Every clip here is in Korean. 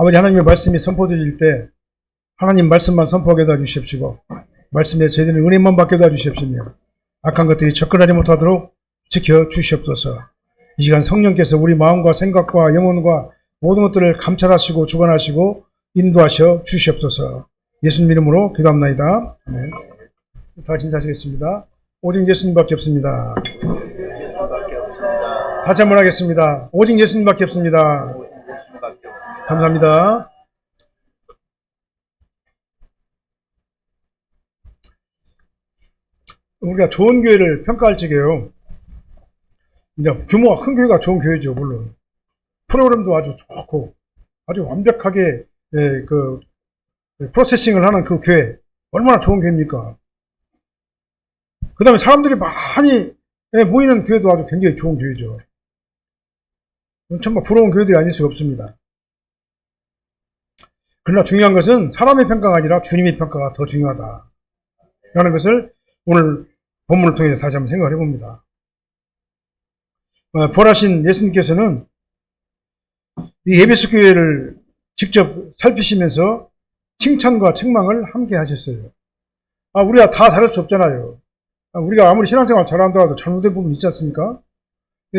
아버지 하나님의 말씀이 선포되어질 때 하나님 말씀만 선포하게 도와주십시오. 말씀에 저희들은 은혜만 받게 도와주십시오. 악한 것들이 접근하지 못하도록 지켜주시옵소서. 이 시간 성령께서 우리 마음과 생각과 영혼과 모든 것들을 감찰하시고 주관하시고 인도하셔 주시옵소서. 예수님 이름으로 기도합나이다. 아멘. 다 인사하시겠습니다. 오직 예수님밖에 없습니다. 다시 한번 하겠습니다. 오직 예수님밖에 없습니다. 감사합니다. 우리가 좋은 교회를 평가할 적에요. 이제 규모가 큰 교회가 좋은 교회죠, 물론. 프로그램도 아주 좋고, 아주 완벽하게, 프로세싱을 하는 그 교회. 얼마나 좋은 교회입니까? 그 다음에 사람들이 많이 모이는 교회도 아주 굉장히 좋은 교회죠. 정말 부러운 교회들이 아닐 수가 없습니다. 그러나 중요한 것은 사람의 평가가 아니라 주님의 평가가 더 중요하다. 라는 것을 오늘 본문을 통해서 다시 한번 생각을 해봅니다. 부활하신 예수님께서는 이 에베소 교회를 직접 살피시면서 칭찬과 책망을 함께 하셨어요. 우리가 다 다를 수 없잖아요. 우리가 아무리 신앙생활 잘한다고 잘못된 부분이 있지 않습니까?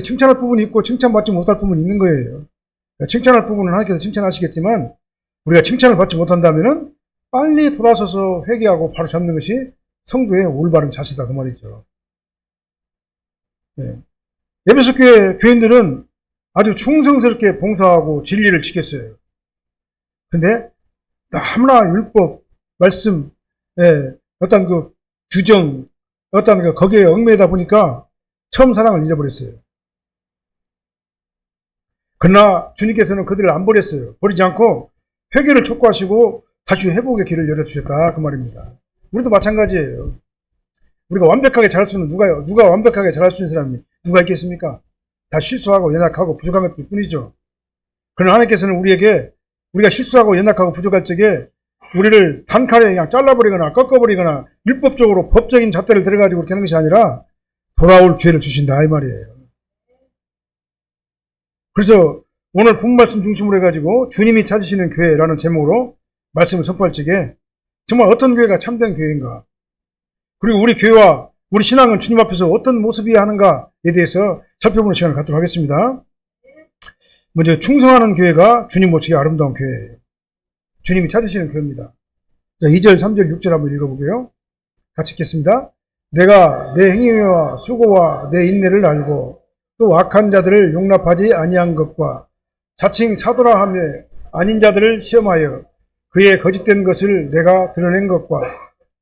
칭찬할 부분이 있고 칭찬받지 못할 부분이 있는 거예요. 칭찬할 부분은 하나님께서 칭찬하시겠지만 우리가 칭찬을 받지 못한다면 빨리 돌아서서 회개하고 바로 잡는 것이 성도의 올바른 자세다 그 말이죠. 에베소 교회 교인들은 아주 충성스럽게 봉사하고 진리를 지켰어요. 근데 너무나 율법, 말씀, 어떤 그 규정, 어떤 그 거기에 얽매이다 보니까 처음 사랑을 잊어버렸어요. 그러나 주님께서는 그들을 안 버렸어요. 버리지 않고 회개를 촉구하시고 다시 회복의 길을 열어주셨다 그 말입니다. 우리도 마찬가지예요. 우리가 완벽하게 잘할 수는 누가 완벽하게 잘할 수 있는 사람이 누가 있겠습니까? 다 실수하고 연약하고 부족한 것들 뿐이죠. 그러나 하나님께서는 우리가 실수하고 연약하고 부족할 적에 우리를 단칼에 그냥 잘라버리거나 꺾어버리거나 율법적으로 법적인 잣대를 들어가지고 그렇게 하는 것이 아니라 돌아올 기회를 주신다 이 말이에요. 그래서 오늘 본 말씀 중심으로 해가지고 주님이 찾으시는 교회라는 제목으로 말씀을 선포할 적에 정말 어떤 교회가 참된 교회인가, 그리고 우리 교회와 우리 신앙은 주님 앞에서 어떤 모습이어야 하는가에 대해서 살펴보는 시간을 갖도록 하겠습니다. 먼저 충성하는 교회가 주님 모시기 아름다운 교회예요. 주님이 찾으시는 교회입니다. 2절, 3절, 6절 한번 읽어보게요. 같이 읽겠습니다. 내가 내 행위와 수고와 내 인내를 알고 또 악한 자들을 용납하지 아니한 것과 자칭 사도라 하며 아닌 자들을 시험하여 그의 거짓된 것을 내가 드러낸 것과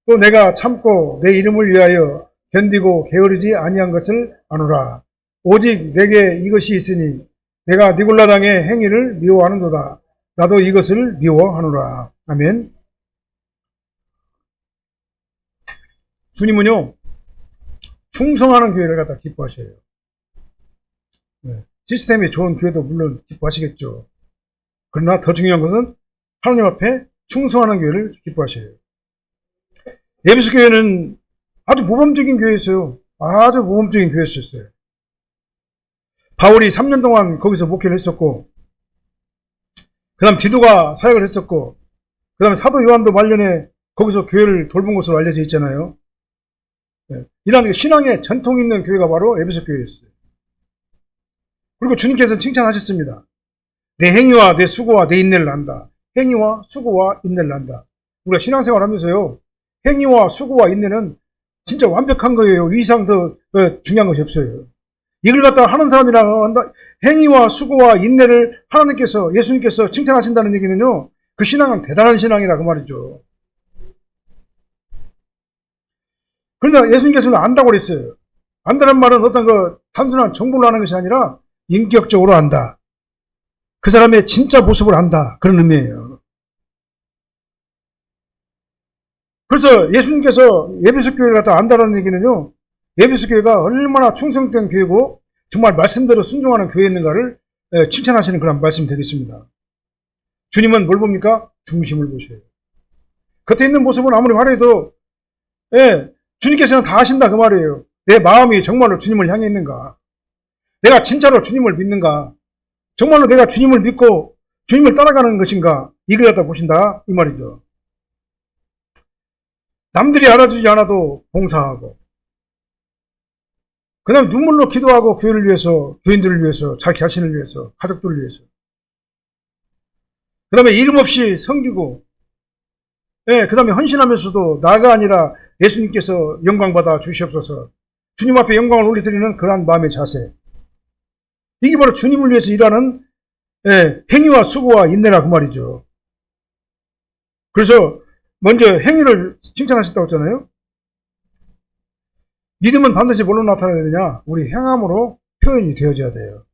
또 내가 참고 내 이름을 위하여 견디고 게으르지 아니한 것을 아노라. 오직 내게 이것이 있으니 내가 니골라당의 행위를 미워하는도다. 나도 이것을 미워하노라. 아멘. 주님은요, 충성하는 교회를 갖다 기뻐하셔요. 시스템이 좋은 교회도 물론 기뻐하시겠죠. 그러나 더 중요한 것은 하나님 앞에 충성하는 교회를 기뻐하셔요. 에베소 교회는 아주 모범적인 교회였어요. 아주 모범적인 교회였어요. 바울이 3년 동안 거기서 목회를 했었고, 그 다음 디도가 사역을 했었고, 그 다음에 사도 요한도 말년에 거기서 교회를 돌본 것으로 알려져 있잖아요. 이런 신앙의 전통 있는 교회가 바로 에베소 교회였어요. 그리고 주님께서는 칭찬하셨습니다. 내 행위와 내 수고와 내 인내를 안다. 행위와 수고와 인내를 안다. 우리가 신앙생활 하면서요, 행위와 수고와 인내는 진짜 완벽한 거예요. 이 이상 더 중요한 것이 없어요. 이걸 갖다 하는 사람이랑 한다. 행위와 수고와 인내를 하나님께서, 예수님께서 칭찬하신다는 얘기는요, 그 신앙은 대단한 신앙이다 그 말이죠. 그러나 예수님께서는 안다고 그랬어요. 안다는 말은 어떤 단순한 정보를 하는 것이 아니라 인격적으로 안다. 그 사람의 진짜 모습을 안다. 그런 의미예요. 그래서 예수님께서 에베소 교회를 갖다 안다라는 얘기는요, 에베소 교회가 얼마나 충성된 교회고 정말 말씀대로 순종하는 교회였는가를 칭찬하시는 그런 말씀이 되겠습니다. 주님은 뭘 봅니까? 중심을 보셔요. 겉에 있는 모습은 아무리 화려해도 주님께서는 다 아신다 그 말이에요. 내 마음이 정말로 주님을 향해 있는가? 내가 진짜로 주님을 믿는가? 정말로 내가 주님을 믿고 주님을 따라가는 것인가? 이걸 갖다 보신다 이 말이죠. 남들이 알아주지 않아도 봉사하고, 그 다음 눈물로 기도하고 교회를 위해서, 교인들을 위해서, 자기 자신을 위해서, 가족들을 위해서. 그 다음에 이름 없이 섬기고, 예, 그 다음에 헌신하면서도 나가 아니라 예수님께서 영광받아 주시옵소서. 주님 앞에 영광을 올려드리는 그러한 마음의 자세. 이게 바로 주님을 위해서 일하는, 예, 행위와 수고와 인내라 그 말이죠. 그래서 먼저 행위를 칭찬하셨다고 했잖아요. 믿음은 반드시 뭘로 나타나야 되냐? 우리 행함으로 표현이 되어져야 돼요.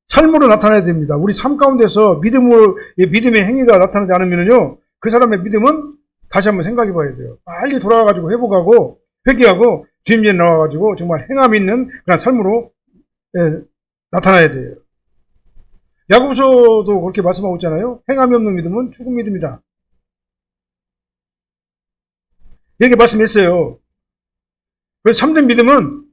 삶으로 나타나야 됩니다. 우리 삶 가운데서 믿음의 행위가 나타나지 않으면요, 그 사람의 믿음은 다시 한번 생각해 봐야 돼요. 빨리 돌아와가지고 회복하고, 회개하고, 주님께 나와가지고, 정말 행함 있는 그런 삶으로, 예, 나타나야 돼요. 야고보서도 그렇게 말씀하고 있잖아요. 행함이 없는 믿음은 죽은 믿음이다. 이렇게 말씀했어요. 그래서 참된 믿음은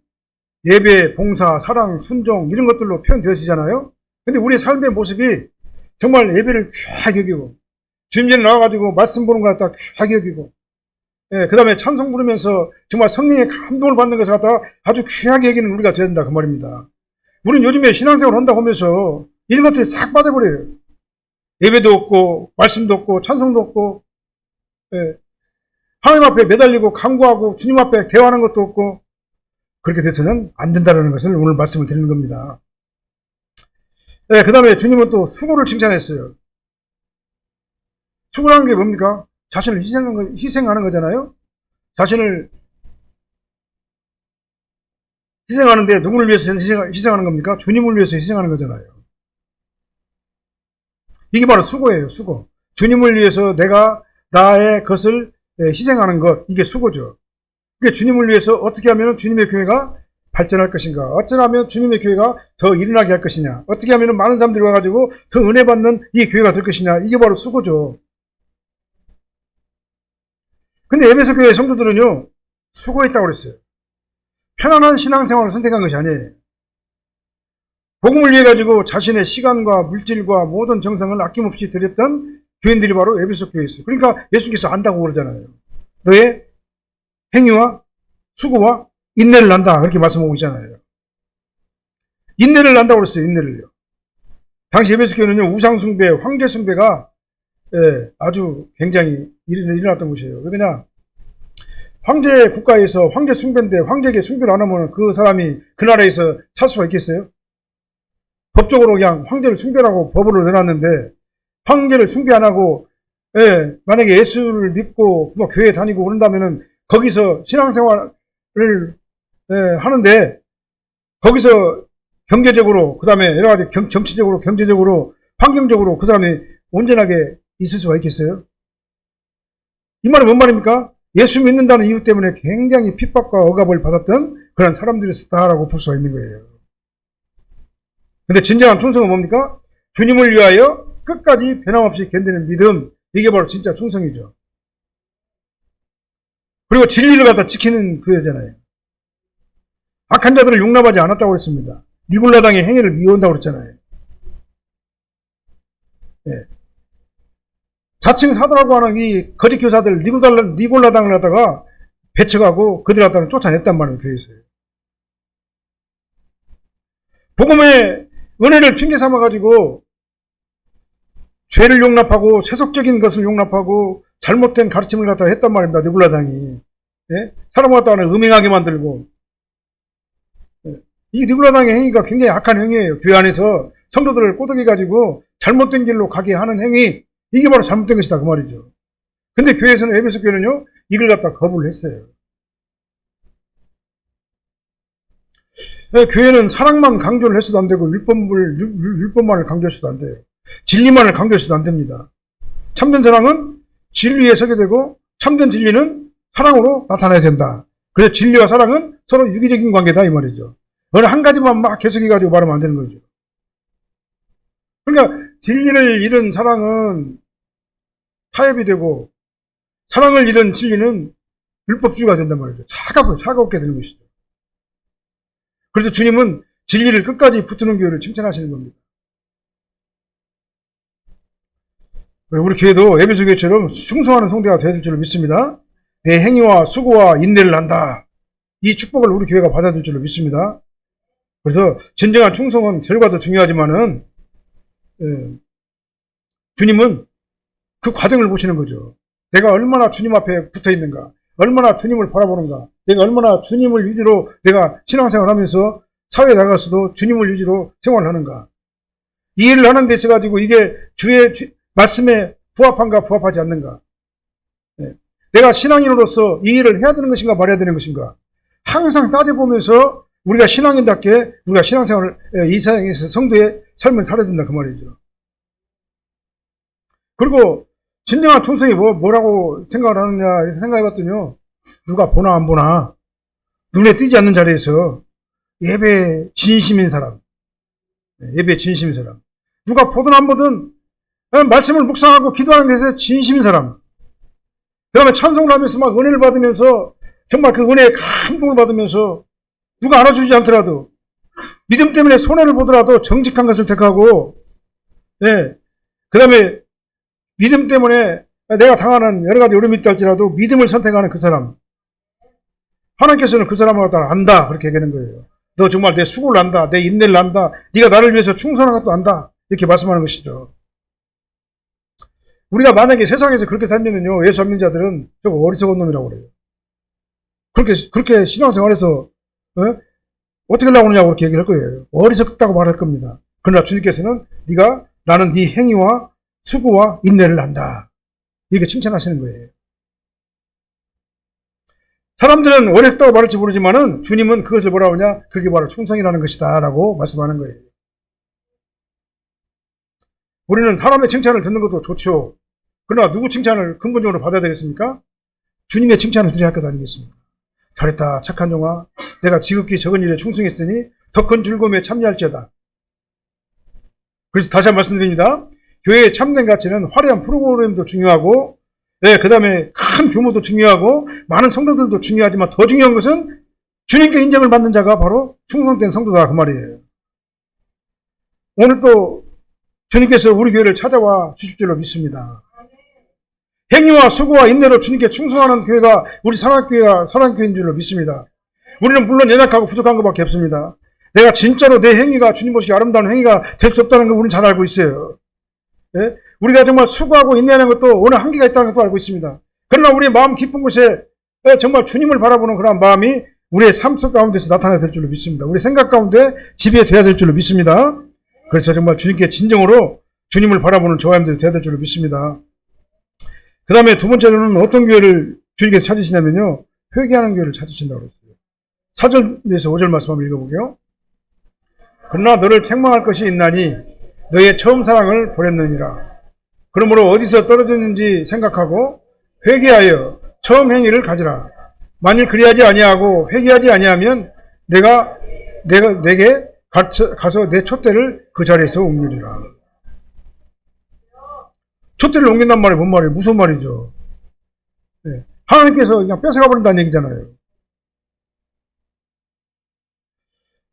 예배, 봉사, 사랑, 순종 이런 것들로 표현되어지잖아요. 근데 우리의 삶의 모습이 정말 예배를 귀하게 여기고, 주님께 나와가지고 말씀 보는 걸 갖다가 귀하게 여기고, 예, 그 다음에 찬송 부르면서 정말 성령의 감동을 받는 것을 갖다가 아주 귀하게 여기는 우리가 되어야 된다 그 말입니다. 우리는 요즘에 신앙생활을 한다고 하면서 이런 것들이 싹 빠져버려요. 예배도 없고, 말씀도 없고, 찬송도 없고, 예, 하나님 앞에 매달리고 간구하고 주님 앞에 대화하는 것도 없고, 그렇게 돼서는 안 된다는 것을 오늘 말씀을 드리는 겁니다. 네, 그 다음에 주님은 또 수고를 칭찬했어요. 수고라는 게 뭡니까? 자신을 희생하는 거잖아요. 자신을 희생하는데 누구를 위해서 희생하는 겁니까? 주님을 위해서 희생하는 거잖아요. 이게 바로 수고예요, 수고. 주님을 위해서 내가 나의 것을 희생하는 것, 이게 수고죠. 그게 주님을 위해서 어떻게 하면 주님의 교회가 발전할 것인가, 어쩌면 주님의 교회가 더 일어나게 할 것이냐, 어떻게 하면 많은 사람들이 와가지고 더 은혜 받는 이 교회가 될 것이냐, 이게 바로 수고죠. 근데 에베소 교회 성도들은요, 수고했다고 그랬어요. 편안한 신앙생활을 선택한 것이 아니에요. 복음을 위해 가지고 자신의 시간과 물질과 모든 정성을 아낌없이 드렸던 교인들이 바로 에베소 교회에 있어요. 그러니까 예수께서 안다고 그러잖아요. 너의 행위와 수고와 인내를 난다, 그렇게 말씀하고 있잖아요. 인내를 난다고 그랬어요. 인내를요. 당시 에베소 교회는요, 우상숭배, 황제숭배가 아주 굉장히 일어났던 곳이에요. 왜냐, 황제 국가에서 황제 숭배인데 황제에게 숭배를 안 하면 그 사람이 그 나라에서 살 수가 있겠어요? 법적으로 그냥 황제를 숭배하고 법으로 내놨는데, 황제를 숭배 안 하고, 만약에 예수를 믿고 뭐 교회 다니고 그런다면은 거기서 신앙생활을 하는데, 거기서 경제적으로, 그 다음에 여러 가지 정치적으로, 경제적으로, 환경적으로 그 사람이 온전하게 있을 수가 있겠어요? 이 말은 뭔 말입니까? 예수 믿는다는 이유 때문에 굉장히 핍박과 억압을 받았던 그런 사람들이었다라고 볼 수가 있는 거예요. 근데 진정한 충성은 뭡니까? 주님을 위하여 끝까지 변함없이 견디는 믿음, 이게 바로 진짜 충성이죠. 그리고 진리를 갖다 지키는 교회잖아요. 악한 자들을 용납하지 않았다고 했습니다. 니골라당의 행위를 미워한다고 그랬잖아요. 예. 자칭 사도라고 하는 이 거짓 교사들 니골라당을 갖다가 배척하고 그들 갖다가 쫓아냈단 말이에요, 교회에서요. 복음의 은혜를 핑계 삼아가지고 죄를 용납하고 세속적인 것을 용납하고 잘못된 가르침을 갖다가 했단 말입니다, 니골라당이. 예? 사람을 갖다가 음행하게 만들고. 예. 이 니골라당의 행위가 굉장히 악한 행위예요. 교회 안에서 성도들을 꼬드겨가지고 잘못된 길로 가게 하는 행위, 이게 바로 잘못된 것이다 그 말이죠. 근데 교회에서는, 에베소 교회는요, 이걸 갖다 거부를 했어요. 교회는 사랑만 강조를 해서도 안 되고 율법만을 강조해서도 안 돼요. 진리만을 강조해서도 안 됩니다. 참된 사랑은 진리에 서게 되고 참된 진리는 사랑으로 나타나야 된다. 그래서 진리와 사랑은 서로 유기적인 관계다 이 말이죠. 어느 한 가지만 막 계속해가지고 말하면 안 되는 거죠. 그러니까 진리를 잃은 사랑은 타협이 되고, 사랑을 잃은 진리는 율법주의가 된단 말이죠. 차갑게 되는 것이죠. 그래서 주님은 진리를 끝까지 붙드는 교회를 칭찬하시는 겁니다. 우리 교회도 에베소 교회처럼 충성하는 성도가 되어줄 줄로 믿습니다. 내 행위와 수고와 인내를 한다. 이 축복을 우리 교회가 받아들일 줄로 믿습니다. 그래서 진정한 충성은 결과도 중요하지만은 주님은 그 과정을 보시는 거죠. 내가 얼마나 주님 앞에 붙어 있는가, 얼마나 주님을 바라보는가, 내가 얼마나 주님을 위주로 내가 신앙생활을 하면서 사회에 나가서도 주님을 위주로 생활을 하는가. 이 일을 하는 데 있어가지고 이게 주의 말씀에 부합한가 부합하지 않는가. 내가 신앙인으로서 이 일을 해야 되는 것인가 말해야 되는 것인가. 항상 따져보면서 우리가 신앙인답게 우리가 신앙생활을 이 세상에서 성도의 삶을 살아야 된다 그 말이죠. 그리고 진정한 충성이 뭐라고 생각을 하느냐 생각해봤더니요. 누가 보나 안 보나 눈에 띄지 않는 자리에서 예배에 진심인 사람, 예배에 진심인 사람, 누가 보든 안 보든 말씀을 묵상하고 기도하는 것에 진심인 사람, 그 다음에 찬송을 하면서 막 은혜를 받으면서 정말 그 은혜에 감동을 받으면서 누가 알아주지 않더라도 믿음 때문에 손해를 보더라도 정직한 것을 택하고, 그 다음에 믿음 때문에 내가 당하는 여러 가지 어려움이 있다 할지라도 믿음을 선택하는 그 사람, 하나님께서는 그 사람을 갖다 안다 그렇게 얘기하는 거예요. 너 정말 내 수고를 안다, 내 인내를 안다, 네가 나를 위해서 충성한 것도 안다 이렇게 말씀하는 것이죠. 우리가 만약에 세상에서 그렇게 살면요, 예수 안 믿는 자들은 저거 어리석은 놈이라고 그래요. 그렇게 신앙생활에서 어떻게 하려고 하느냐고 그렇게 얘기를 할 거예요. 어리석다고 말할 겁니다. 그러나 주님께서는 나는 네 행위와 수고와 인내를 안다 이렇게 칭찬하시는 거예요. 사람들은 어렵다고 말할지 모르지만은 주님은 그것을 뭐라고 하냐, 그게 바로 충성이라는 것이다 라고 말씀하는 거예요. 우리는 사람의 칭찬을 듣는 것도 좋죠. 그러나 누구 칭찬을 근본적으로 받아야 되겠습니까? 주님의 칭찬을 드려야 할 것 아니겠습니까? 잘했다, 착한 종아, 내가 지극히 적은 일에 충성했으니 더 큰 즐거움에 참여할지어다. 그래서 다시 한번 말씀드립니다. 교회의 참된 가치는 화려한 프로그램도 중요하고, 그 다음에 큰 규모도 중요하고 많은 성도들도 중요하지만 더 중요한 것은 주님께 인정을 받는 자가 바로 충성된 성도다 그 말이에요. 오늘 또 주님께서 우리 교회를 찾아와 주실 줄로 믿습니다. 행위와 수고와 인내로 주님께 충성하는 교회가 우리 사랑교회인 줄로 믿습니다. 우리는 물론 연약하고 부족한 것밖에 없습니다. 내가 진짜로 내 행위가 주님 보시기 아름다운 행위가 될 수 없다는 걸 우리는 잘 알고 있어요. 우리가 정말 수고하고 인내하는 것도 어느 한계가 있다는 것도 알고 있습니다. 그러나 우리의 마음 깊은 곳에 정말 주님을 바라보는 그런 마음이 우리의 삶 속 가운데서 나타나야 될 줄로 믿습니다. 우리 생각 가운데 지배돼야 될 줄로 믿습니다. 그래서 정말 주님께 진정으로 주님을 바라보는 저와 여러분들이 돼야 될 줄로 믿습니다. 그 다음에 두 번째로는 어떤 교회를 주님께서 찾으시냐면요, 회개하는 교회를 찾으신다고 그랬어요. 4절에서 5절 말씀 한번 읽어볼게요. 그러나 너를 책망할 것이 있나니 너의 처음 사랑을 버렸느니라. 그러므로 어디서 떨어졌는지 생각하고 회개하여 처음 행위를 가지라. 만일 그리하지 아니하고 회개하지 아니하면 내게 가서 내 촛대를 그 자리에서 옮기리라. 촛대를 옮긴단 말이 뭔 말이에요? 무슨 말이죠? 하나님께서 그냥 뺏어가 버린다는 얘기잖아요.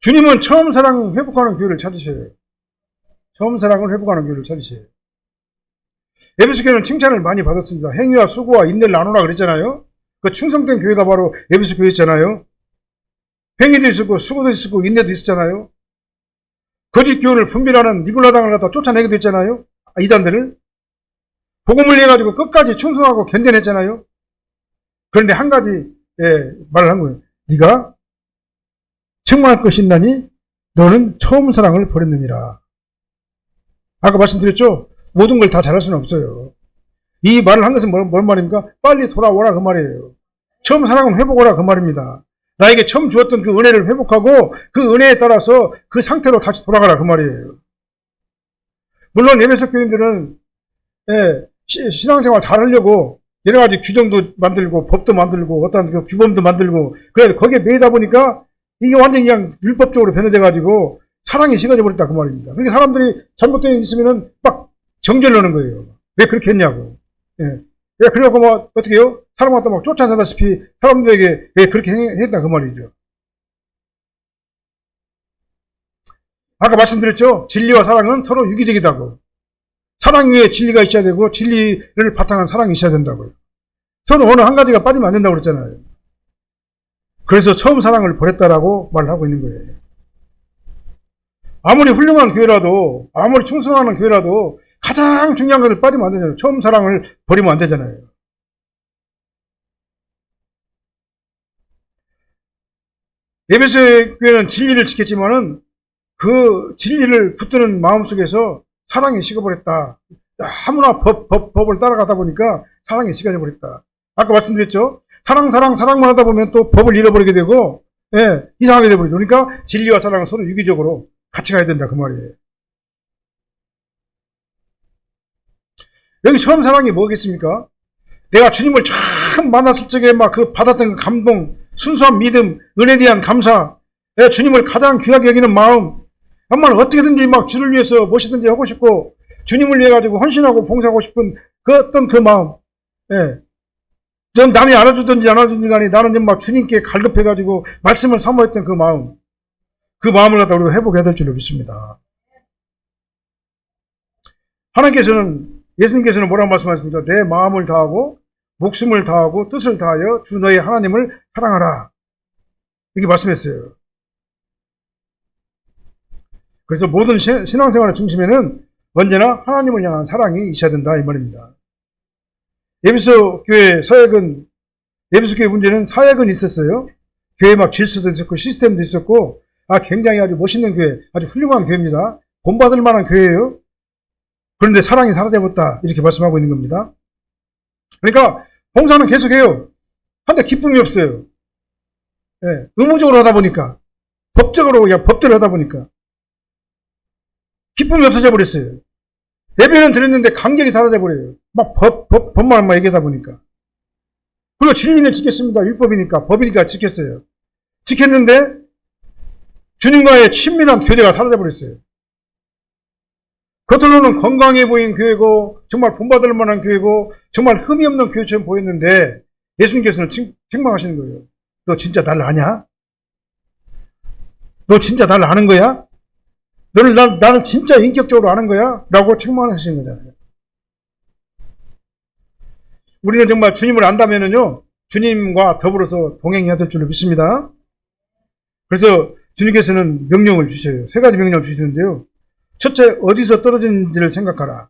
주님은 처음 사랑 회복하는 교회를 찾으셔요. 처음 사랑을 회복하는 교회를 찾으셔요. 에베소 교회는 칭찬을 많이 받았습니다. 행위와 수고와 인내를 나누라 그랬잖아요. 그 충성된 교회가 바로 에베소 교회였잖아요. 행위도 있었고 수고도 있었고 인내도 있었잖아요. 거짓 교훈을 분별하는 니골라당을 갖다 쫓아내기도 했잖아요. 이단들을. 복음을 해가지고 끝까지 충성하고 견뎌냈잖아요. 그런데 한 가지 말을 한 거예요. 네가 책망할 것이 있나니 너는 처음 사랑을 버렸느니라. 아까 말씀드렸죠? 모든 걸 다 잘할 수는 없어요. 이 말을 한 것은 뭔 말입니까? 빨리 돌아오라 그 말이에요. 처음 사랑은 회복하라 그 말입니다. 나에게 처음 주었던 그 은혜를 회복하고 그 은혜에 따라서 그 상태로 다시 돌아가라 그 말이에요. 물론 에베소 교인들은 신앙생활 잘 하려고 여러 가지 규정도 만들고 법도 만들고 어떤 그 규범도 만들고 그래 거기에 매이다 보니까 이게 완전히 그냥 율법적으로 변해져 가지고 사랑이 식어져 버렸다 그 말입니다. 그러니까 사람들이 잘못되어 있으면은 막 정죄를 하는 거예요. 왜 그렇게 했냐고. 그래갖고 뭐 어떻게 해요? 사람 갖다 막 쫓아내다시피 사람들에게 왜 그렇게 했다 그 말이죠. 아까 말씀드렸죠? 진리와 사랑은 서로 유기적이다고. 사랑 위에 진리가 있어야 되고 진리를 바탕한 사랑이 있어야 된다고요. 저는 어느 한 가지가 빠지면 안 된다고 그랬잖아요. 그래서 처음 사랑을 버렸다라고 말을 하고 있는 거예요. 아무리 훌륭한 교회라도, 아무리 충성하는 교회라도 가장 중요한 것을 빠지면 안 되잖아요. 처음 사랑을 버리면 안 되잖아요. 에베소 교회는 진리를 지켰지만은 그 진리를 붙드는 마음속에서 사랑이 식어버렸다. 아무나 법을 따라가다 보니까 사랑이 식어져 버렸다. 아까 말씀드렸죠? 사랑만 하다 보면 또 법을 잃어버리게 되고, 예, 이상하게 되버리죠. 그러니까 진리와 사랑은 서로 유기적으로 같이 가야 된다. 그 말이에요. 여기 처음 사랑이 뭐겠습니까? 내가 주님을 처음 만났을 적에 막 그 받았던 그 감동, 순수한 믿음, 은혜에 대한 감사, 예, 주님을 가장 귀하게 여기는 마음, 정말 어떻게든지 막 주를 위해서 무엇이든지 하고 싶고, 주님을 위해 가지고 헌신하고 봉사하고 싶은 그 어떤 그 마음, 예. 전 남이 알아주든지 안 알아주든지 간에 나는 정말 주님께 갈급해가지고 말씀을 사모했던 그 마음, 그 마음을 갖다 우리가 회복해야 될 줄로 믿습니다. 하나님께서는, 예수님께서는 뭐라고 말씀하십니까? 내 마음을 다하고, 목숨을 다하고, 뜻을 다하여 주 너의 하나님을 사랑하라. 이렇게 말씀했어요. 그래서 모든 신앙생활의 중심에는 언제나 하나님을 향한 사랑이 있어야 된다. 이 말입니다. 에베소 교회 사역은, 에베소 교회 문제는 사역은 있었어요. 교회 막 질서도 있었고, 시스템도 있었고, 굉장히 아주 멋있는 교회, 아주 훌륭한 교회입니다. 본받을 만한 교회예요. 그런데 사랑이 사라져버렸다. 이렇게 말씀하고 있는 겁니다. 그러니까, 봉사는 계속해요. 한데 기쁨이 없어요. 예, 의무적으로 하다 보니까, 법적으로 그냥 법대로 하다 보니까, 기쁨이 없어져 버렸어요. 예배는 드렸는데 감격이 사라져버려요. 막 법만 막 얘기하다 보니까. 그리고 진리는 지켰습니다. 율법이니까, 법이니까 지켰어요. 지켰는데, 주님과의 친밀한 교제가 사라져버렸어요. 겉으로는 건강해 보인 교회고, 정말 본받을 만한 교회고, 정말 흠이 없는 교회처럼 보였는데, 예수님께서는 책망하시는 거예요. 너 진짜 나를 아냐? 너 진짜 나를 아는 거야? 너는 나를 진짜 인격적으로 아는 거야? 라고 책망하시는 거잖아요. 우리는 정말 주님을 안다면은요, 주님과 더불어서 동행해야 될 줄로 믿습니다. 그래서 주님께서는 명령을 주셔요. 세 가지 명령을 주시는데요. 첫째, 어디서 떨어졌는지를 생각하라.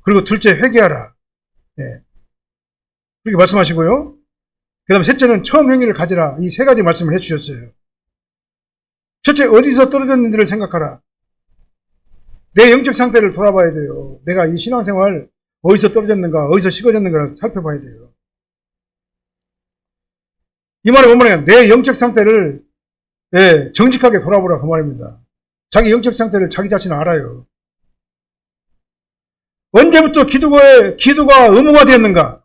그리고 둘째, 회개하라. 예. 그렇게 말씀하시고요. 그 다음에 셋째는 처음 행위를 가지라. 이 세 가지 말씀을 해주셨어요. 첫째, 어디서 떨어졌는지를 생각하라. 내 영적 상태를 돌아봐야 돼요. 내가 이 신앙생활 어디서 떨어졌는가, 어디서 식어졌는가를 살펴봐야 돼요. 이 말이 뭔 말이냐? 내 영적 상태를 정직하게 돌아보라 그 말입니다. 자기 영적 상태를 자기 자신은 알아요. 언제부터 기도가 의무가 되었는가?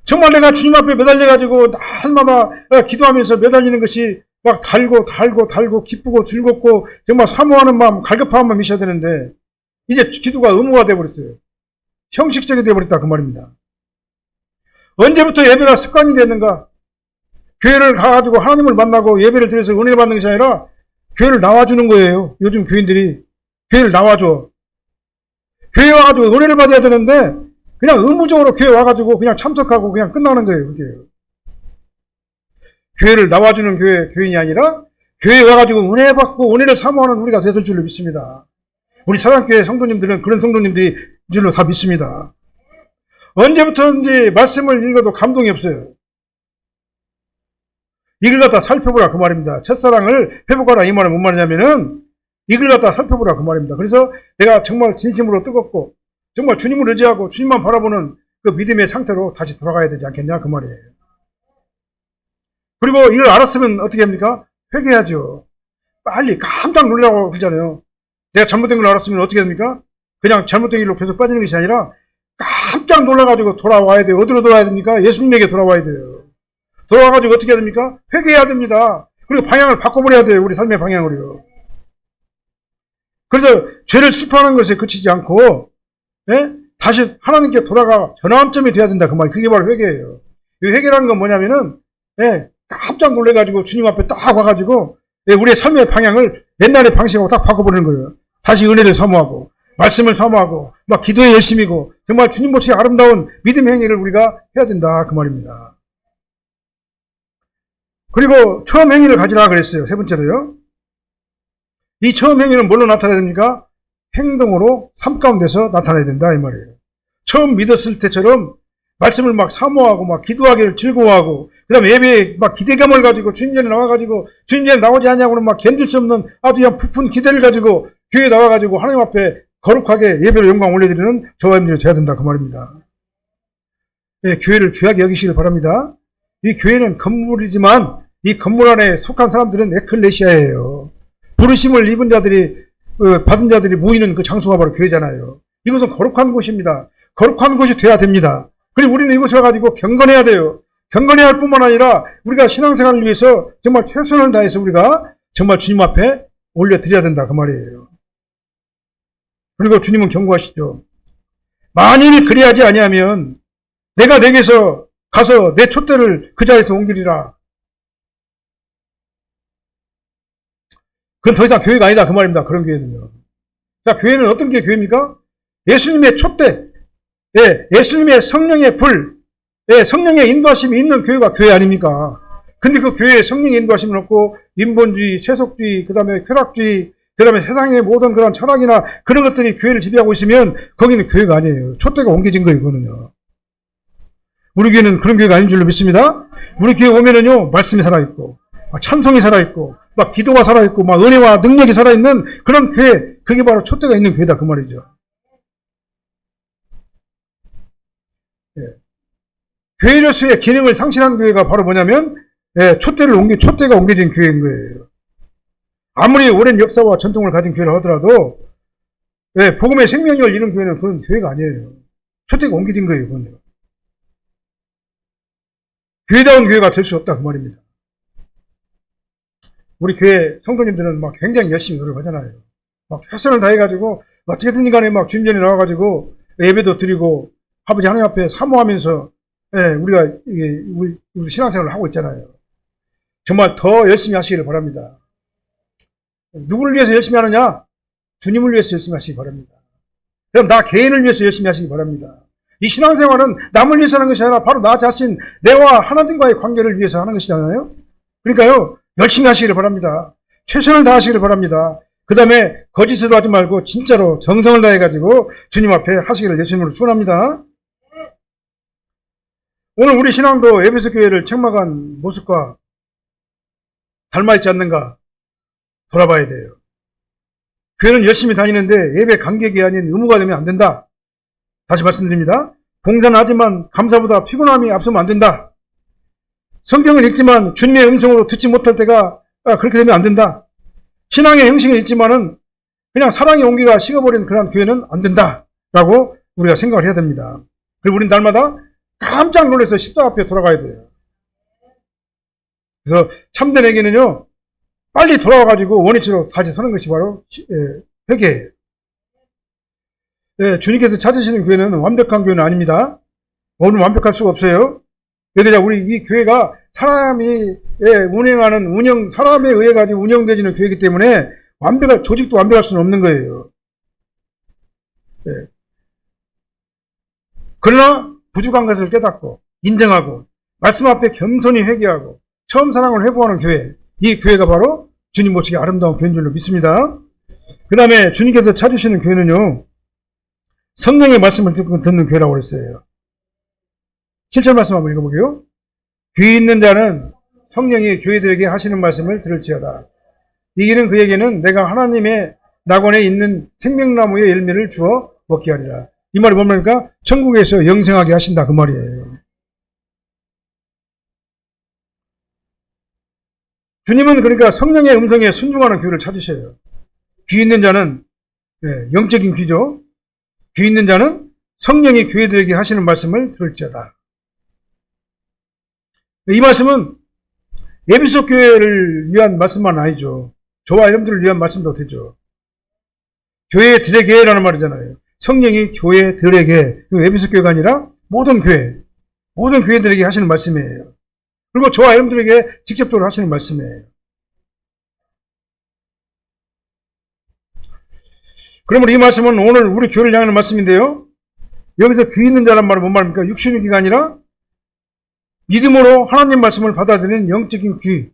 정말 내가 주님 앞에 매달려가지고 날마다 기도하면서 매달리는 것이 막 달고 기쁘고 즐겁고 정말 사모하는 마음, 갈급한 마음이 있어야 되는데 이제 기도가 의무가 되어버렸어요. 형식적이 되어버렸다 그 말입니다. 언제부터 예배가 습관이 됐는가? 교회를 가가지고 하나님을 만나고 예배를 드려서 은혜를 받는 것이 아니라 교회를 나와주는 거예요. 요즘 교인들이 교회를 나와줘. 교회 와가지고 은혜를 받아야 되는데 그냥 의무적으로 교회 와가지고 그냥 참석하고 그냥 끝나는 거예요. 그게. 교회를 나와주는 교인이 아니라 교회에 와가지고 은혜 받고 은혜를 사모하는 우리가 되실 줄로 믿습니다. 우리 사랑교회 성도님들은 그런 성도님들이 줄로 다 믿습니다. 언제부터인지 말씀을 읽어도 감동이 없어요. 이걸 갖다 살펴보라 그 말입니다. 첫사랑을 회복하라 이 말은 뭔 말이냐면은 이걸 갖다 살펴보라 그 말입니다. 그래서 내가 정말 진심으로 뜨겁고 정말 주님을 의지하고 주님만 바라보는 그 믿음의 상태로 다시 돌아가야 되지 않겠냐 그 말이에요. 그리고 이걸 알았으면 어떻게 합니까? 회개하죠. 빨리 깜짝 놀라고 그러잖아요. 내가 잘못된 걸 알았으면 어떻게 됩니까? 그냥 잘못된 길로 계속 빠지는 것이 아니라 깜짝 놀라가지고 돌아와야 돼요. 어디로 돌아와야 됩니까? 예수님에게 돌아와야 돼요. 돌아와가지고 어떻게 해야 됩니까? 회개해야 됩니다. 그리고 방향을 바꿔버려야 돼요. 우리 삶의 방향으로요. 그래서 죄를 슬퍼하는 것에 그치지 않고 다시 하나님께 돌아가 전환점이 돼야 된다. 그 말. 그게 바로 회개예요. 이 회개라는 건 뭐냐면은 깜짝 놀래가지고 주님 앞에 딱 와가지고 우리의 삶의 방향을 옛날의 방식하고 딱 바꿔버리는 거예요. 다시 은혜를 사모하고 말씀을 사모하고 막 기도에 열심이고 정말 주님 모습이 아름다운 믿음의 행위를 우리가 해야 된다 그 말입니다. 그리고 처음 행위를 가지라 그랬어요. 세 번째로요. 이 처음 행위는 뭘로 나타나야 됩니까? 행동으로 삶 가운데서 나타나야 된다 이 말이에요. 처음 믿었을 때처럼 말씀을 막 사모하고 막 기도하기를 즐거워하고 그 다음에 예배에 막 기대감을 가지고 주님 전에 나와가지고 주님 전에 나오지 않냐고는 막 견딜 수 없는 아주 그냥 부푼 기대를 가지고 교회에 나와가지고 하나님 앞에 거룩하게 예배로 영광 올려드리는 저와 여러분들이 되어야 된다 그 말입니다. 예, 교회를 귀하게 여기시길 바랍니다. 이 교회는 건물이지만 이 건물 안에 속한 사람들은 에클레시아예요. 부르심을 입은 자들이 받은 자들이 모이는 그 장소가 바로 교회잖아요. 이것은 거룩한 곳입니다. 거룩한 곳이 돼야 됩니다. 그리고 우리는 이것을 가지고 경건해야 돼요. 경건해야 할 뿐만 아니라 우리가 신앙생활을 위해서 정말 최선을 다해서 우리가 정말 주님 앞에 올려드려야 된다 그 말이에요. 그리고 주님은 경고하시죠. 만일 그리하지 아니하면 내가 내게서 가서 내 촛대를 그 자리에서 옮기리라. 그건 더 이상 교회가 아니다 그 말입니다. 그런 교회는요. 자, 교회는 어떤 게 교회입니까? 예수님의 촛대, 예수님의 성령의 불, 성령의 인도하심이 있는 교회가 교회 아닙니까? 근데 그 교회에 성령의 인도하심은 없고 인본주의, 세속주의, 그 다음에 쾌락주의, 그 다음에 세상의 모든 그런 철학이나 그런 것들이 교회를 지배하고 있으면 거기는 교회가 아니에요. 촛대가 옮겨진 거예요, 이거는요. 우리 교회는 그런 교회가 아닌 줄로 믿습니다. 우리 교회 오면은요, 말씀이 살아있고, 찬송이 살아있고, 막 기도가 살아있고, 막 은혜와 능력이 살아있는 그런 교회, 그게 바로 촛대가 있는 교회다, 그 말이죠. 예. 교회로서의 기능을 상실한 교회가 바로 뭐냐면, 촛대가 옮겨진 교회인 거예요. 아무리 오랜 역사와 전통을 가진 교회를 하더라도, 복음의 생명력을 잃은 교회는 그건 교회가 아니에요. 촛대가 옮겨진 거예요, 그건. 교회다운 교회가 될 수 없다, 그 말입니다. 우리 교회 성도님들은 막 굉장히 열심히 노력하잖아요. 막 최선을 다해가지고, 어떻게든 간에 막 주님 전에 나와가지고, 예배도 드리고, 아버지 하나님 앞에 사모하면서, 우리가, 우리 신앙생활을 하고 있잖아요. 정말 더 열심히 하시기를 바랍니다. 누구를 위해서 열심히 하느냐? 주님을 위해서 열심히 하시기 바랍니다. 그럼 나 개인을 위해서 열심히 하시기 바랍니다. 이 신앙생활은 남을 위해서 하는 것이 아니라 바로 나 자신, 내와 하나님과의 관계를 위해서 하는 것이잖아요. 그러니까요, 열심히 하시기를 바랍니다. 최선을 다하시기를 바랍니다. 그 다음에 거짓으로 하지 말고 진짜로 정성을 다해가지고 주님 앞에 하시기를 예수님으로 축원합니다. 오늘 우리 신앙도 에베소 교회를 책망한 모습과 닮아있지 않는가 돌아봐야 돼요. 교회는 열심히 다니는데 예배 간격이 아닌 의무가 되면 안 된다. 다시 말씀드립니다. 봉사는 하지만 감사보다 피곤함이 앞서면 안 된다. 성경을 읽지만 주님의 음성으로 듣지 못할 때가 그렇게 되면 안 된다. 신앙의 형식은 있지만은 그냥 사랑의 온기가 식어버린 그런 교회는 안 된다. 라고 우리가 생각을 해야 됩니다. 그리고 우리는 날마다 깜짝 놀라서 십자가 앞에 돌아가야 돼요. 그래서 참된에게는요, 빨리 돌아와가지고 원위치로 다시 서는 것이 바로 회개예요. 주님께서 찾으시는 교회는 완벽한 교회는 아닙니다. 오늘 완벽할 수가 없어요. 그러니까 우리 이 교회가 사람이 운행하는 사람에 의해 가지고 운영되지는 교회이기 때문에 조직도 완벽할 수는 없는 거예요. 그러나 부족한 것을 깨닫고 인정하고 말씀 앞에 겸손히 회개하고 처음 사랑을 회복하는 교회, 이 교회가 바로 주님 모시기 아름다운 교회인 줄로 믿습니다. 그 다음에 주님께서 찾으시는 교회는요, 성령의 말씀을 듣는 교회라고 그랬어요. 7절 말씀 한번 읽어보게요. 귀 있는 자는 성령이 교회들에게 하시는 말씀을 들을지어다. 이기는 그에게는 내가 하나님의 낙원에 있는 생명나무의 열매를 주어 먹게 하리라. 이 말이 뭡니까? 천국에서 영생하게 하신다 그 말이에요. 주님은 그러니까 성령의 음성에 순종하는 교회를 찾으셔요. 귀 있는 자는 영적인 귀죠. 귀 있는 자는 성령이 교회들에게 하시는 말씀을 들을지어다. 이 말씀은 에베소 교회를 위한 말씀만 아니죠. 저와 여러분들을 위한 말씀도 되죠. 교회들에게라는 말이잖아요. 성령이 교회들에게, 에베소 교회가 아니라 모든 교회들에게 하시는 말씀이에요. 그리고 저와 여러분들에게 직접적으로 하시는 말씀이에요. 그러면 이 말씀은 오늘 우리 교회를 향하는 말씀인데요. 여기서 귀 있는 자란 말은 뭔 말입니까? 육신의 귀가 아니라 믿음으로 하나님 말씀을 받아들이는 영적인 귀,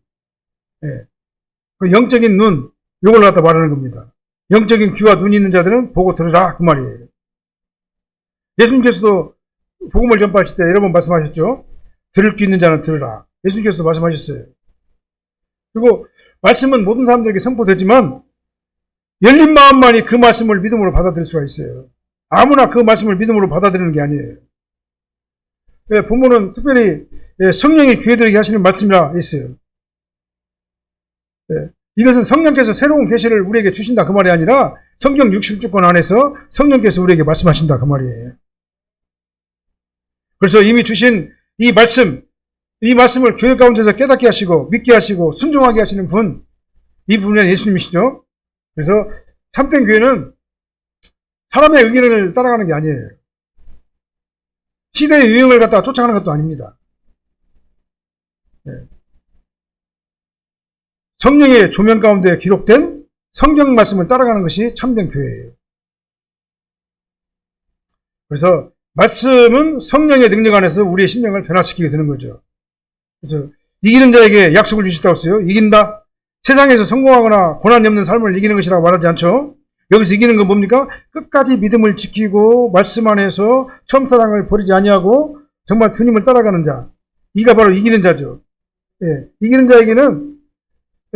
예. 그 영적인 눈, 이걸 갖다 말하는 겁니다. 영적인 귀와 눈이 있는 자들은 보고 들으라, 그 말이에요. 예수님께서도 복음을 전파하실 때 여러 번 말씀하셨죠. 들을 귀 있는 자는 들으라. 예수님께서도 말씀하셨어요. 그리고 말씀은 모든 사람들에게 선포되지만 열린 마음만이 그 말씀을 믿음으로 받아들일 수가 있어요. 아무나 그 말씀을 믿음으로 받아들이는 게 아니에요. 예, 부모는 특별히 성령이 귀에들에게 하시는 말씀이라 했어요. 예, 이것은 성령께서 새로운 계시를 우리에게 주신다 그 말이 아니라 성경 60주권 안에서 성령께서 우리에게 말씀하신다 그 말이에요. 그래서 이미 주신 이 말씀을 교회 가운데서 깨닫게 하시고 믿게 하시고 순종하게 하시는 분, 이 분은 예수님이시죠. 그래서 참된 교회는 사람의 의견을 따라가는 게 아니에요. 시대의 유행을 갖다가 쫓아가는 것도 아닙니다. 네. 성령의 조명 가운데 기록된 성경 말씀을 따라가는 것이 참된 교회예요. 그래서 말씀은 성령의 능력 안에서 우리의 심령을 변화시키게 되는 거죠. 그래서 이기는 자에게 약속을 주셨다고 했어요. 이긴다. 세상에서 성공하거나 고난이 없는 삶을 이기는 것이라고 말하지 않죠. 여기서 이기는 건 뭡니까? 끝까지 믿음을 지키고 말씀 안에서 첫사랑을 버리지 아니하고 정말 주님을 따라가는 자. 이가 바로 이기는 자죠. 예, 이기는 자에게는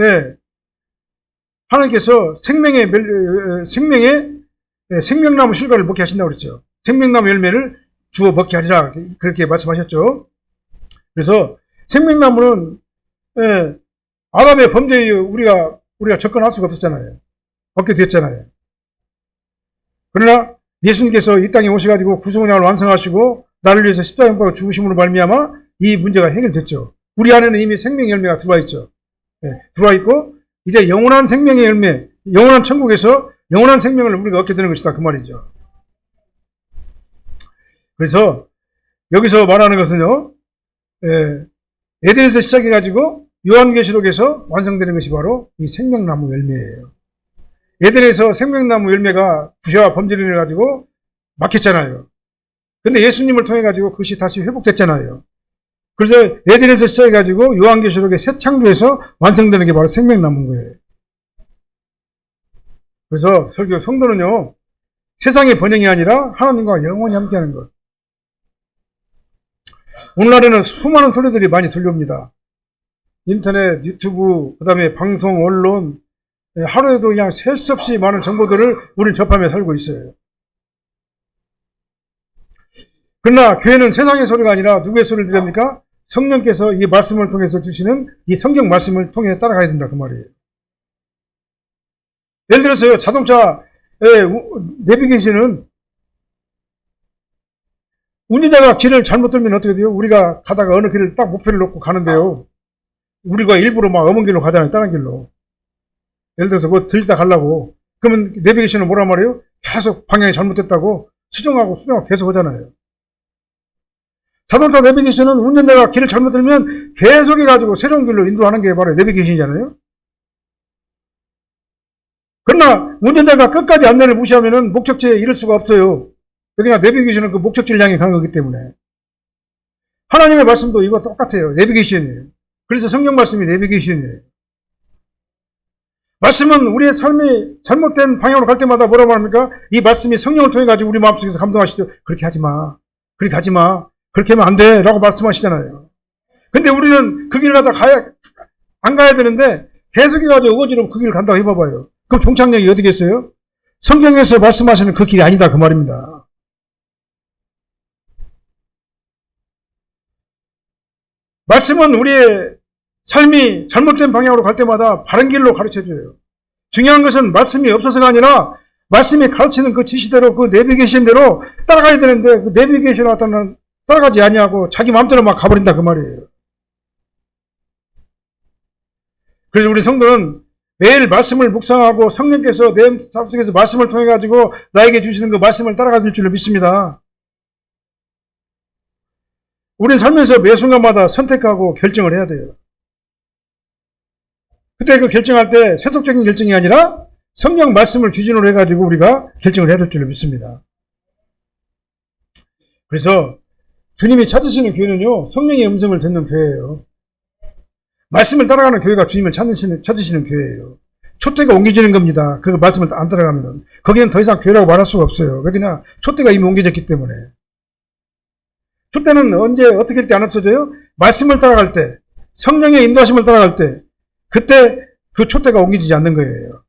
예, 하나님께서 생명나무 실과를 먹게 하신다고 그랬죠. 생명나무 열매를 주어 먹게 하리라 그렇게 말씀하셨죠. 그래서 생명나무는 예, 아담의 범죄에 우리가 접근할 수가 없었잖아요. 얻게 됐잖아요. 그러나 예수님께서 이 땅에 오셔가지고 구속량을 완성하시고 나를 위해서 십자가에 못 박아 죽으심으로 말미암아 이 문제가 해결됐죠. 우리 안에는 이미 생명의 열매가 들어와 있죠. 예, 들어와 있고 이제 영원한 생명의 열매, 영원한 천국에서 영원한 생명을 우리가 얻게 되는 것이다 그 말이죠. 그래서 여기서 말하는 것은요, 에덴에서 시작해가지고 요한계시록에서 완성되는 것이 바로 이 생명나무 열매예요. 에덴에서 생명나무 열매가 부셔와 범죄를 인해가지고 막혔잖아요. 근데 예수님을 통해가지고 그것이 다시 회복됐잖아요. 그래서 에덴에서 시작해가지고 요한계시록의 새 창조에서 완성되는 게 바로 생명나무인 거예요. 그래서 설교 성도는요, 세상의 번영이 아니라 하나님과 영원히 함께하는 것. 오늘날에는 수많은 소리들이 많이 들려옵니다. 인터넷, 유튜브, 그 다음에 방송, 언론, 하루에도 그냥 셀 수 없이 많은 정보들을 우리는 접하며 살고 있어요. 그러나 교회는 세상의 소리가 아니라 누구의 소리를 들읍니까? 성령께서 이 말씀을 통해서 주시는 이 성경 말씀을 통해 따라가야 된다 그 말이에요. 예를 들어서요, 자동차 내비게이션은 운전자가 길을 잘못 들면 어떻게 돼요? 우리가 가다가 어느 길을 딱 목표를 놓고 가는데요. 우리가 일부러 막 엄한 길로 가잖아요. 다른 길로. 예를 들어서 뭐 들리다 가려고. 그러면 내비게이션은 뭐란 말이에요? 계속 방향이 잘못됐다고 수정하고 계속 하잖아요. 자동차 내비게이션은 운전자가 길을 잘못 들면 계속 해가지고 새로운 길로 인도하는 게 바로 내비게이션이잖아요. 그러나 운전자가 끝까지 안내를 무시하면은 목적지에 이를 수가 없어요. 그러니까 내비게이션은 그 목적지를 향해 가는 거기 때문에. 하나님의 말씀도 이거 똑같아요. 내비게이션이에요. 그래서 성경 말씀이 내비게이션이에요. 말씀은 우리의 삶이 잘못된 방향으로 갈 때마다 뭐라고 합니까? 이 말씀이 성령을 통해 가지고 우리 마음속에서 감동하시죠. 그렇게 하지 마. 그렇게 가지 마. 그렇게 하면 안 돼. 라고 말씀하시잖아요. 근데 우리는 그 길 가다 안 가야 되는데 계속 해가지고 어거지로 그 길 간다고 해봐봐요. 그럼 종착역이 어디겠어요? 성경에서 말씀하시는 그 길이 아니다. 그 말입니다. 말씀은 우리의 삶이 잘못된 방향으로 갈 때마다 바른 길로 가르쳐줘요. 중요한 것은 말씀이 없어서가 아니라 말씀이 가르치는 그 지시대로 그 내비게이션대로 따라가야 되는데 그 내비게이션을 갖다는 따라가지 아니하고 자기 마음대로 막 가버린다 그 말이에요. 그래서 우리 성도는 매일 말씀을 묵상하고 성령께서 내 삶 속에서 말씀을 통해 가지고 나에게 주시는 그 말씀을 따라가 줄 줄로 믿습니다. 우리는 살면서 매 순간마다 선택하고 결정을 해야 돼요. 그때 그 결정할 때 세속적인 결정이 아니라 성경 말씀을 기준으로 해가지고 우리가 결정을 해야 될 줄로 믿습니다. 그래서 주님이 찾으시는 교회는요, 성령의 음성을 듣는 교회예요. 말씀을 따라가는 교회가 주님을 찾으시는 교회예요. 촛대가 옮겨지는 겁니다. 그 말씀을 안 따라가면. 거기는 더 이상 교회라고 말할 수가 없어요. 왜 그냥 촛대가 이미 옮겨졌기 때문에. 촛대는 언제 어떻게 할 때 안 없어져요? 말씀을 따라갈 때, 성령의 인도하심을 따라갈 때, 그때 그 촛대가 옮겨지지 않는 거예요.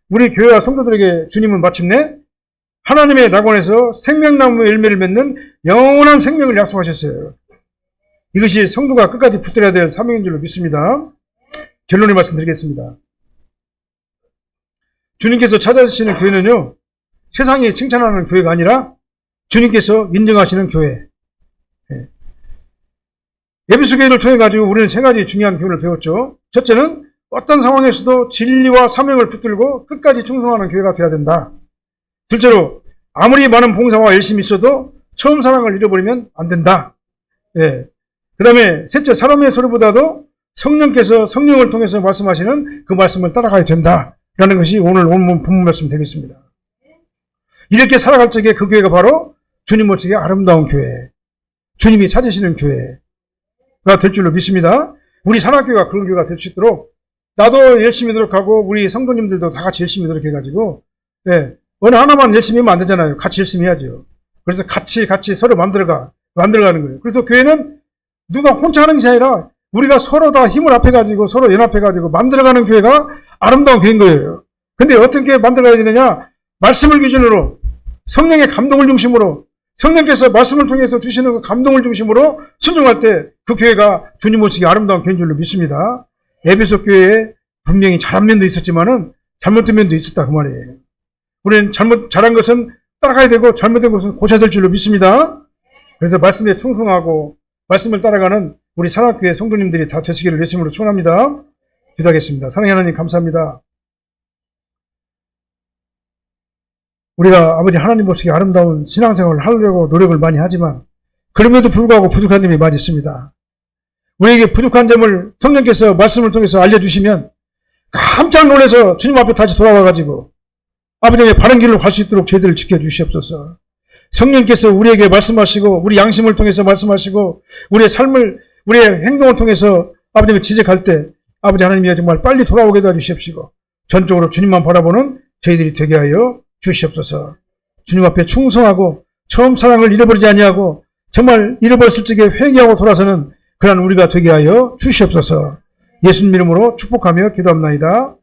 우리 교회와 성도들에게 주님은 마침내 하나님의 낙원에서 생명나무 열매를 맺는 영원한 생명을 약속하셨어요. 이것이 성도가 끝까지 붙들어야 될 사명인 줄로 믿습니다. 결론을 말씀드리겠습니다. 주님께서 찾아주시는 교회는요, 세상이 칭찬하는 교회가 아니라 주님께서 인정하시는 교회. 에베소 교회를 통해 가지고 우리는 세 가지 중요한 교훈을 배웠죠. 첫째는 어떤 상황에서도 진리와 사명을 붙들고 끝까지 충성하는 교회가 되어야 된다. 둘째로 아무리 많은 봉사와 열심히 있어도 처음 사랑을 잃어버리면 안 된다. 그 다음에 셋째, 사람의 소리보다도 성령께서 성령을 통해서 말씀하시는 그 말씀을 따라가야 된다라는 것이 오늘 본문 말씀 되겠습니다. 이렇게 살아갈 적에 그 교회가 바로 주님 모시기에 아름다운 교회, 주님이 찾으시는 교회가 될 줄로 믿습니다. 우리 산악교회가 그런 교회가 될 수 있도록 나도 열심히 노력하고 우리 성도님들도 다 같이 열심히 노력해가지고 어느 하나만 열심히 하면 안 되잖아요. 같이 열심히 해야죠. 그래서 같이 서로 만들어가는 거예요. 그래서 교회는 누가 혼자 하는 것이 아니라 우리가 서로 다 힘을 합해가지고 서로 연합해가지고 만들어가는 교회가 아름다운 교회인 거예요. 근데 어떻게 만들어가야 되느냐? 말씀을 기준으로 성령의 감동을 중심으로 성령께서 말씀을 통해서 주시는 그 감동을 중심으로 순종할 때 그 교회가 주님 모시기 아름다운 교회인 줄로 믿습니다. 에베소 교회에 분명히 잘한 면도 있었지만은 잘못된 면도 있었다 그 말이에요. 우리는 잘한 것은 따라가야 되고 잘못된 것은 고쳐야 될 줄로 믿습니다. 그래서 말씀에 충성하고 말씀을 따라가는 우리 산악교회 성도님들이 다 되시기를 예수님으로 축원합니다. 기도하겠습니다. 사랑하는 하나님 감사합니다. 우리가 아버지 하나님 모시기 아름다운 신앙생활을 하려고 노력을 많이 하지만 그럼에도 불구하고 부족한 점이 많이 있습니다. 우리에게 부족한 점을 성령께서 말씀을 통해서 알려주시면 깜짝 놀라서 주님 앞에 다시 돌아와가지고 아버지의 바른 길로 갈 수 있도록 저희들을 지켜주시옵소서. 성령께서 우리에게 말씀하시고 우리 양심을 통해서 말씀하시고 우리의 삶을 우리의 행동을 통해서 아버지를 지적할 때 아버지 하나님이 정말 빨리 돌아오게 도와주시옵시고 전적으로 주님만 바라보는 저희들이 되게 하여 주시옵소서. 주님 앞에 충성하고 처음 사랑을 잃어버리지 아니하고 정말 잃어버렸을 적에 회개하고 돌아서는 그런 우리가 되게 하여 주시옵소서. 예수님 이름으로 축복하며 기도합나이다.